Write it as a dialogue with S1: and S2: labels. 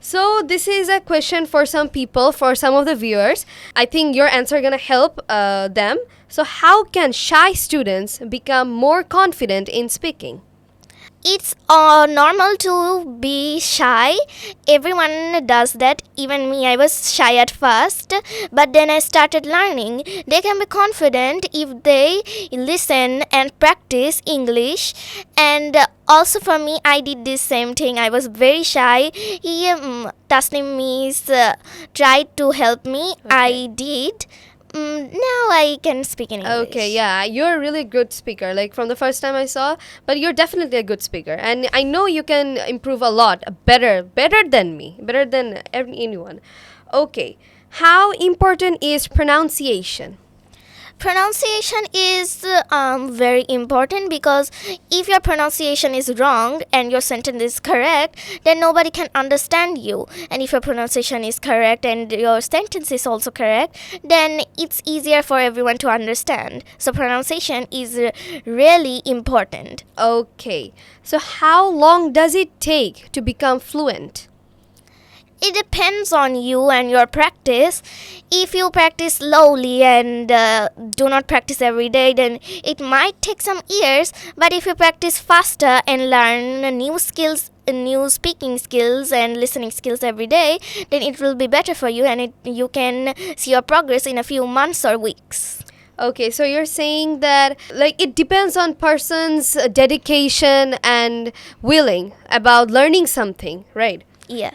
S1: So this is a question for some people, for some of the viewers. I think your answer gonna help them. So how can shy students become more confident in speaking?
S2: It's normal to be shy. Everyone does that. Even me, I was shy at first, but then I started learning. They can be confident if they listen and practice English. And also for me, I did this same thing. I was very shy. Tasnim Miss tried to help me. I did. Now I can speak in English.
S1: Okay, yeah, you're a really good speaker. Like from the first time I saw, but you're definitely a good speaker, and I know you can improve a lot, better than me, better than anyone. Okay, how important is pronunciation?
S2: Pronunciation is very important, because if your pronunciation is wrong and your sentence is correct, then nobody can understand you. And if your pronunciation is correct and your sentence is also correct, then it's easier for everyone to understand. So pronunciation is really important.
S1: Okay, so how long does it take to become fluent?
S2: It depends on you and your practice. If you practice slowly and do not practice every day, then it might take some years. But if you practice faster and learn new skills, new speaking skills and listening skills every day, then it will be better for you, and you can see your progress in a few months or weeks.
S1: Okay, so you're saying that like it depends on person's dedication and willing about learning something, right?
S2: Yeah.